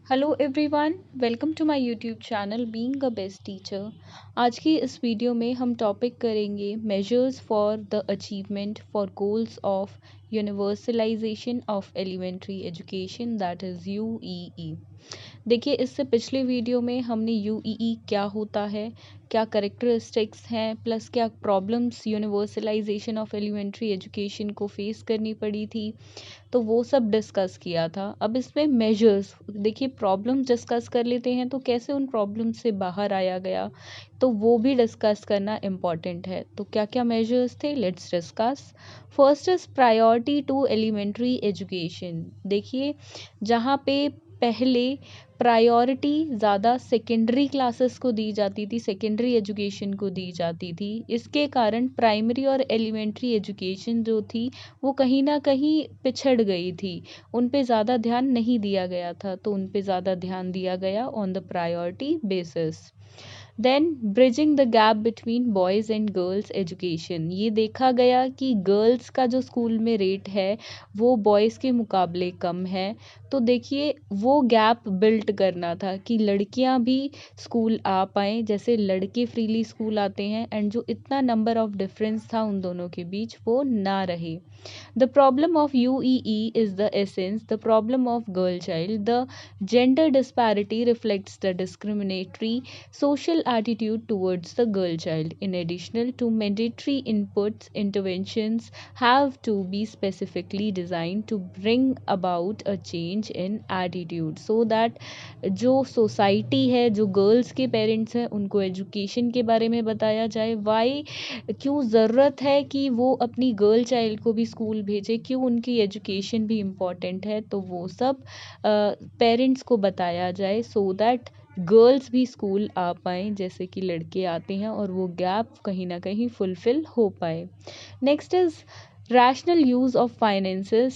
Hello everyone, welcome to my YouTube channel being a best teacher. आज की इस video में हम टॉपिक करेंगे measures for the achievement for goals of universalization of elementary education, that is UEE. देखिए, इससे पिछले वीडियो में हमने यूईई क्या होता है, क्या करेक्टरिस्टिक्स हैं, प्लस क्या problems universalisation of elementary education को फेस करनी पड़ी थी, तो वो सब डिस्कस किया था। अब इसमें मेजर्स देखिए, प्रॉब्लम्स डिस्कस कर लेते हैं तो कैसे उन प्रॉब्लम्स से बाहर आया गया, तो वो भी डिस्कस करना इम्पॉर्टेंट है। तो क्या क्या मेजर्स थे, let's discuss. First is priority to elementary education. देखिए, जहाँ पे पहले प्रायोरिटी ज़्यादा सेकेंडरी क्लासेस को दी जाती थी, सेकेंडरी एजुकेशन को दी जाती थी, इसके कारण प्राइमरी और एलिमेंट्री एजुकेशन जो थी वो कहीं ना कहीं पिछड़ गई थी, उन पे ज़्यादा ध्यान नहीं दिया गया था, तो उन पे ज़्यादा ध्यान दिया गया on the priority basis. Then bridging the gap between boys and girls education. ये देखा गया कि गर्ल्स का जो स्कूल में रेट है वो बॉयज़ के मुकाबले कम है, तो देखिए वो गैप बिल्ट करना था कि लड़कियां भी स्कूल आ पाएँ जैसे लड़के फ्रीली स्कूल आते हैं, एंड जो इतना नंबर ऑफ डिफरेंस था उन दोनों के बीच वो ना रहे। The problem of UEE is the essence, the problem of girl child. The gender disparity reflects the discriminatory social attitude towards the girl child. In addition to mandatory inputs, interventions have to be specifically designed to bring about a change in attitude so that जो society है, जो girls के parents हैं, उनको education के बारे में बताया जाए, वाई क्यों ज़रूरत है कि वो अपनी गर्ल चाइल्ड को भी स्कूल भेजे, क्यों उनकी एजुकेशन भी इम्पॉर्टेंट है, तो वो सब पेरेंट्स को बताया जाए सो दैट गर्ल्स भी स्कूल आ पाएँ जैसे कि लड़के आते हैं, और वो गैप कहीं ना कहीं फुलफिल हो पाए। Next is rational use of finances.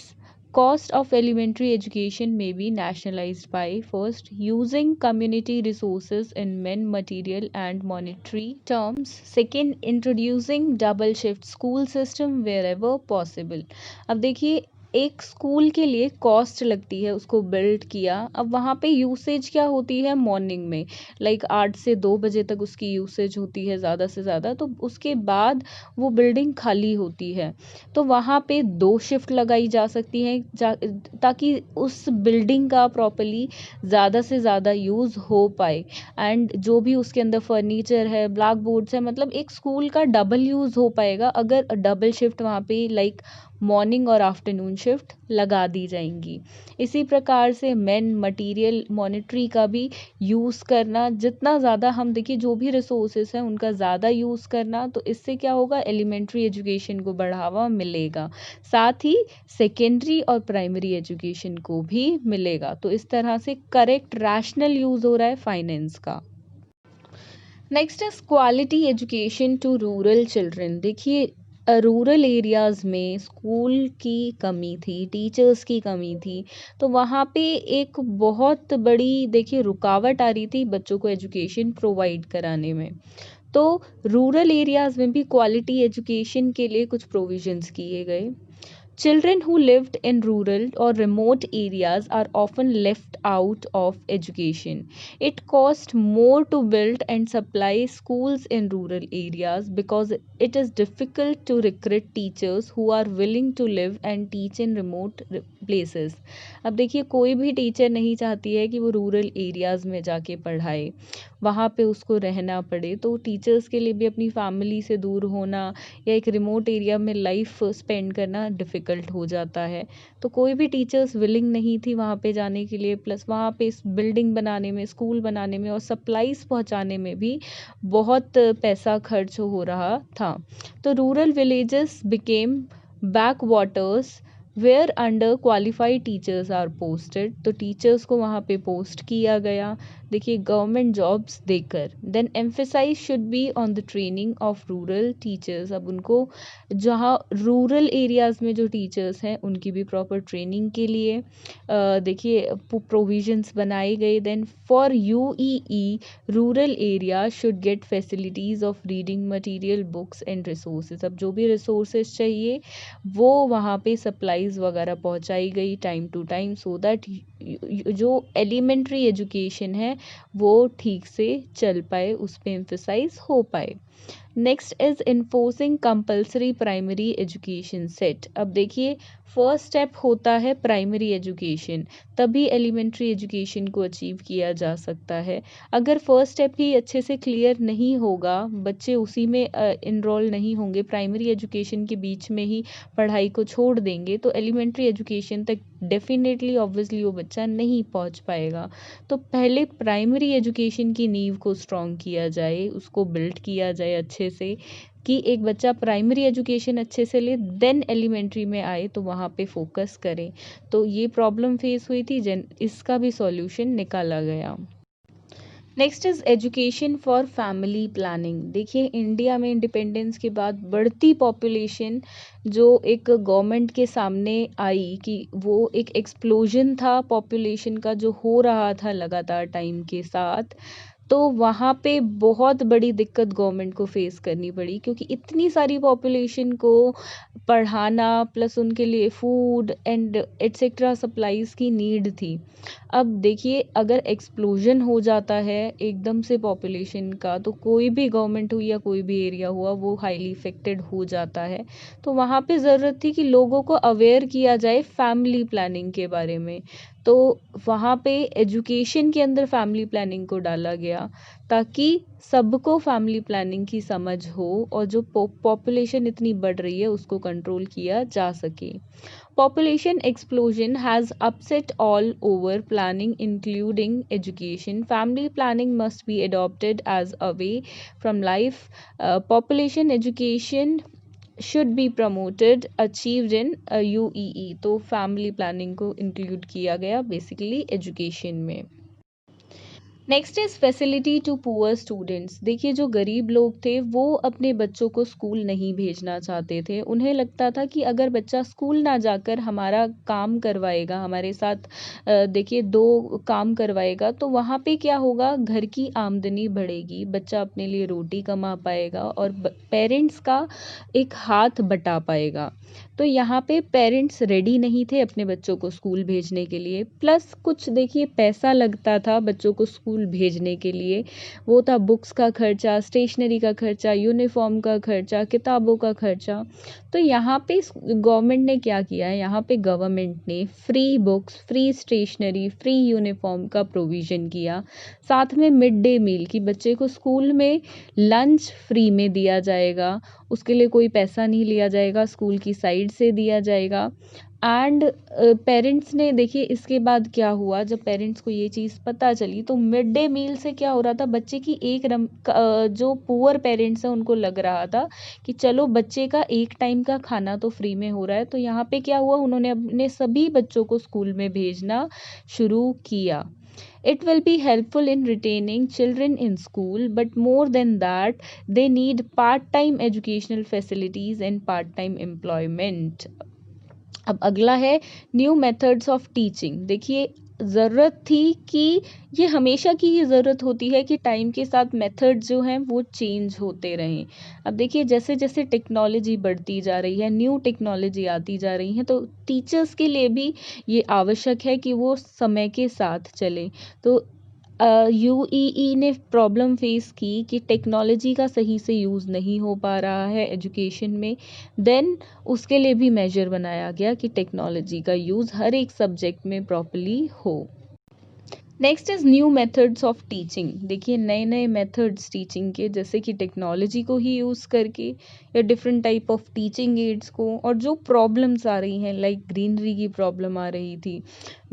Cost of elementary education may be nationalized by first using community resources in men, material and monetary terms. Second, introducing double shift school system wherever possible. अब देखिए, एक school के लिए cost लगती है, उसको build किया, अब वहाँ पे यूसेज क्या होती है मॉर्निंग में, लाइक 8 से 2 बजे तक उसकी यूसेज होती है ज़्यादा से ज़्यादा, तो उसके बाद वो बिल्डिंग खाली होती है, तो वहाँ पे 2 शिफ्ट लगाई जा सकती हैं ताकि उस बिल्डिंग का प्रॉपर्ली ज़्यादा से ज़्यादा यूज़ हो पाए, एंड जो भी उसके अंदर फर्नीचर है, ब्लैक बोर्ड्स है, मतलब एक स्कूल का डबल यूज़ हो पाएगा अगर डबल शिफ्ट वहाँ पे लाइक मॉर्निंग और आफ्टरनून शिफ्ट लगा दी जाएंगी। इसी प्रकार से मेन मटेरियल मॉनिटरी का भी यूज़ करना, जितना ज़्यादा हम देखिए जो भी रिसोर्सेज हैं उनका ज़्यादा यूज़ करना, तो इससे क्या होगा, एलिमेंट्री एजुकेशन को बढ़ावा मिलेगा, साथ ही सेकेंडरी और प्राइमरी एजुकेशन को भी मिलेगा। तो इस तरह से करेक्ट रैशनल यूज़ हो रहा है फाइनेंस का। Next is quality education to rural children. देखिए, रूरल एरियाज़ में स्कूल की कमी थी, टीचर्स की कमी थी, तो वहाँ पे एक बहुत बड़ी देखिए रुकावट आ रही थी बच्चों को एजुकेशन प्रोवाइड कराने में। तो रूरल एरियाज़ में भी क्वालिटी एजुकेशन के लिए कुछ प्रोविजंस किए गए। Children who lived in rural or remote areas are often left out of education. It costs more to build and supply schools in rural areas because it is difficult to recruit teachers who are willing to live and teach in remote places. अब देखिए, कोई भी teacher नहीं चाहती है कि वो rural areas में जाके पढ़ाए, वहाँ पे उसको रहना पड़े, तो टीचर्स के लिए भी अपनी फैमिली से दूर होना या एक रिमोट एरिया में लाइफ स्पेंड करना डिफ़िकल्ट हो जाता है, तो कोई भी टीचर्स विलिंग नहीं थी वहाँ पे जाने के लिए, प्लस वहाँ पे इस बिल्डिंग बनाने में, स्कूल बनाने में और सप्लाईज पहुँचाने में भी बहुत पैसा खर्च हो रहा था। तो rural villages became backwaters where underqualified teachers are posted. तो टीचर्स को वहाँ पे पोस्ट किया गया, देखिए गवर्नमेंट जॉब्स देकर। Then emphasise should be on the training of rural teachers. अब उनको जहाँ रूरल एरियाज़ में जो टीचर्स हैं उनकी भी प्रॉपर ट्रेनिंग के लिए देखिए प्रोविजंस बनाए गए। Then for UEE rural area should get facilities of reading material, books and resources. अब जो भी रिसोर्सेज चाहिए वो वहाँ पे सप्लाईज वगैरह पहुँचाई गई time to time, so that जो एलिमेंट्री एजुकेशन है वो ठीक से चल पाए, उस पर एम्फेसाइज हो पाए। Next is enforcing compulsory primary education set. अब देखिए, फर्स्ट स्टेप होता है प्राइमरी एजुकेशन, तभी एलिमेंट्री एजुकेशन को अचीव किया जा सकता है। अगर फर्स्ट स्टेप ही अच्छे से क्लियर नहीं होगा, बच्चे उसी में इनरोल नहीं होंगे, प्राइमरी एजुकेशन के बीच में ही पढ़ाई को छोड़ देंगे, तो एलिमेंट्री एजुकेशन तक डेफिनेटली ऑब्वियसली वो बच्चा नहीं पहुंच पाएगा। तो पहले प्राइमरी एजुकेशन की नींव को स्ट्रॉन्ग किया जाए, उसको बिल्ड किया जाए अच्छे से, कि एक बच्चा प्राइमरी एजुकेशन अच्छे से ले, देन एलिमेंट्री में आए तो वहाँ पे फोकस करें। तो ये प्रॉब्लम फेस हुई थी, इसका भी सॉल्यूशन निकाला गया। Next is education for family planning. देखिए, इंडिया में इंडिपेंडेंस के बाद बढ़ती पॉपुलेशन जो एक गवर्नमेंट के सामने आई, कि वो एक एक्सप्लोजन था पॉपुलेशन का जो हो रहा था लगातार टाइम के साथ, तो वहाँ पे बहुत बड़ी दिक्कत गवर्नमेंट को फेस करनी पड़ी, क्योंकि इतनी सारी पॉपुलेशन को पढ़ाना प्लस उनके लिए फूड एंड एटसेट्रा सप्लाईज की नीड थी। अब देखिए, अगर एक्सप्लोजन हो जाता है एकदम से पॉपुलेशन का, तो कोई भी गवर्नमेंट हुई या कोई भी एरिया हुआ वो हाईली इफेक्टेड हो जाता है। तो वहाँ पे ज़रूरत थी कि लोगों को अवेयर किया जाए फैमिली प्लानिंग के बारे में। तो वहाँ पे एजुकेशन के अंदर फैमिली प्लानिंग को डाला गया, ताकि सबको फैमिली प्लानिंग की समझ हो और जो पॉपुलेशन इतनी बढ़ रही है उसको कंट्रोल किया जा सके। Population explosion has upset all over planning, including education. Family planning must be adopted as a way from life. Population education should be promoted, achieved in UEE. तो फैमिली प्लानिंग को इंक्लूड किया गया basically education में। Next is facility to poor students. देखिए, जो गरीब लोग थे वो अपने बच्चों को स्कूल नहीं भेजना चाहते थे। उन्हें लगता था कि अगर बच्चा स्कूल ना जाकर हमारा काम करवाएगा, हमारे साथ देखिए दो काम करवाएगा, तो वहाँ पे क्या होगा, घर की आमदनी बढ़ेगी, बच्चा अपने लिए रोटी कमा पाएगा और पेरेंट्स का एक हाथ बटा पाएगा। तो यहाँ पे पेरेंट्स रेडी नहीं थे अपने बच्चों को स्कूल भेजने के लिए। प्लस कुछ देखिए पैसा लगता था बच्चों को स्कूल भेजने के लिए, वो था बुक्स का खर्चा, स्टेशनरी का खर्चा, यूनिफॉर्म का खर्चा, किताबों का खर्चा। तो यहाँ पे गवर्नमेंट ने क्या किया है, यहाँ पे गवर्नमेंट ने free books, free stationery, free uniform का प्रोविज़न किया। साथ में मिड डे मील, की बच्चे को स्कूल में लंच फ्री में दिया जाएगा, उसके लिए कोई पैसा नहीं लिया जाएगा, स्कूल की साइड से दिया जाएगा। एंड पेरेंट्स ने देखिए, इसके बाद क्या हुआ, जब पेरेंट्स को ये चीज़ पता चली, तो मिड डे मील से क्या हो रहा था, बच्चे की जो पुअर पेरेंट्स हैं उनको लग रहा था कि चलो बच्चे का एक टाइम का खाना तो फ्री में हो रहा है। तो यहाँ पे क्या हुआ, उन्होंने अपने सभी बच्चों को स्कूल में भेजना शुरू किया। It will be helpful in retaining children in school, but more than that, they need part-time educational facilities and part-time employment. अब अगला है न्यू मेथड्स ऑफ टीचिंग। देखिए, ज़रूरत थी कि ये हमेशा की ही ज़रूरत होती है कि टाइम के साथ मेथड्स जो हैं वो चेंज होते रहें। अब देखिए, जैसे जैसे टेक्नोलॉजी बढ़ती जा रही है, न्यू टेक्नोलॉजी आती जा रही है, तो टीचर्स के लिए भी ये आवश्यक है कि वो समय के साथ चलें। तो यूईई ने प्रॉब्लम फेस की कि टेक्नोलॉजी का सही से यूज़ नहीं हो पा रहा है एजुकेशन में। देन उसके लिए भी मेजर बनाया गया कि टेक्नोलॉजी का यूज़ हर एक सब्जेक्ट में प्रॉपरली हो। Next is new methods of teaching. देखिए, नए नए मेथड्स टीचिंग के, जैसे कि टेक्नोलॉजी को ही यूज़ करके या different type of teaching ads को, और जो प्रॉब्लम्स आ रही हैं लाइक ग्रीनरी की प्रॉब्लम आ रही थी,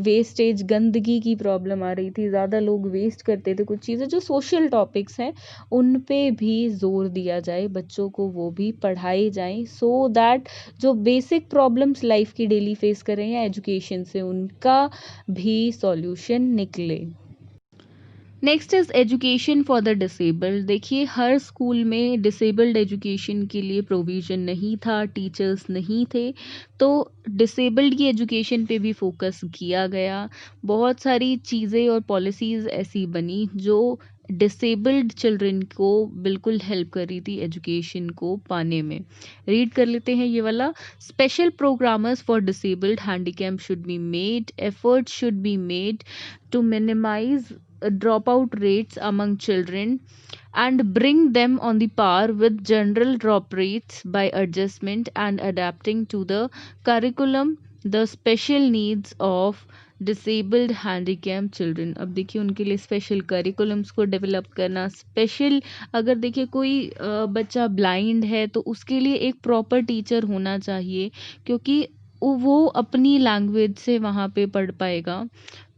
वेस्टेज गंदगी की प्रॉब्लम आ रही थी, ज़्यादा लोग वेस्ट करते थे कुछ चीज़ें, जो सोशल टॉपिक्स हैं उन पे भी जोर दिया जाए, बच्चों को वो भी पढ़ाए जाएं, सो दैट जो बेसिक प्रॉब्लम्स लाइफ की डेली फेस कर रहे हैं एजुकेशन से, उनका भी सॉल्यूशन निकले। Next is education for the disabled. देखिए, हर स्कूल में डिसेबल्ड एजुकेशन के लिए प्रोविज़न नहीं था, टीचर्स नहीं थे, तो डिसेबल्ड की एजुकेशन पे भी फोकस किया गया। बहुत सारी चीज़ें और पॉलिसीज़ ऐसी बनी जो डिसेबल्ड चिल्ड्रन को बिल्कुल हेल्प कर रही थी एजुकेशन को पाने में। रीड कर लेते हैं ये वाला। Special programmers for disabled handicap should be made, effort should be made to minimise drop out rates among children and bring them on the par with general drop rates by adjustment and adapting to the curriculum the special needs of disabled handicap children. अब देखिए उनके लिए special curriculums को develop करना, special अगर देखिए कोई बच्चा ब्लाइंड है तो उसके लिए एक प्रॉपर टीचर होना चाहिए, क्योंकि वो अपनी लैंग्वेज से वहाँ पे पढ़ पाएगा।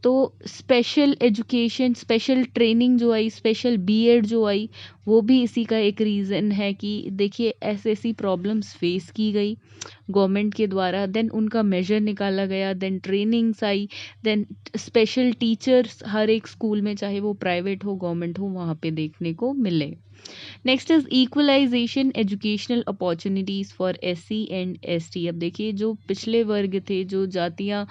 तो स्पेशल एजुकेशन, स्पेशल ट्रेनिंग जो आई, स्पेशल बीएड जो आई, वो भी इसी का एक रीज़न है कि देखिए ऐसी ऐसी प्रॉब्लम्स फेस की गई गवर्नमेंट के द्वारा, देन उनका मेजर निकाला गया, देन ट्रेनिंग्स आई, देन स्पेशल टीचर्स हर एक स्कूल में, चाहे वो प्राइवेट हो गवर्नमेंट हो, वहाँ पे देखने को मिले। Next is equalisation educational opportunities for SC and ST. अब देखिए जो पिछले वर्ग थे, जो जातियाँ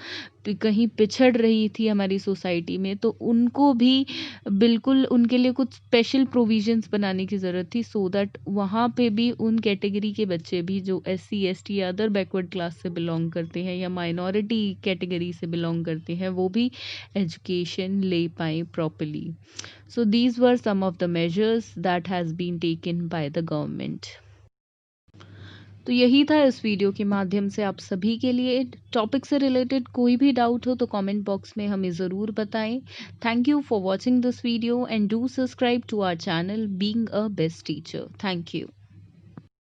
कहीं पिछड़ रही थी हमारी सोसाइटी में, तो उनको भी बिल्कुल उनके लिए कुछ स्पेशल प्रोविजंस बनाने की ज़रूरत थी, सो दैट वहाँ पे भी उन कैटेगरी के बच्चे भी जो एससी एसटी या अदर बैकवर्ड क्लास से बिलोंग करते हैं या माइनॉरिटी कैटेगरी से बिलोंग करते हैं, वो भी एजुकेशन ले पाएँ properly. So these were some of the measures that has been taken by the government. तो यही था इस वीडियो के माध्यम से आप सभी के लिए। टॉपिक से रिलेटेड कोई भी डाउट हो तो कमेंट बॉक्स में हमें ज़रूर बताएं। Thank you for watching this video and do subscribe to our channel being a best teacher. Thank you.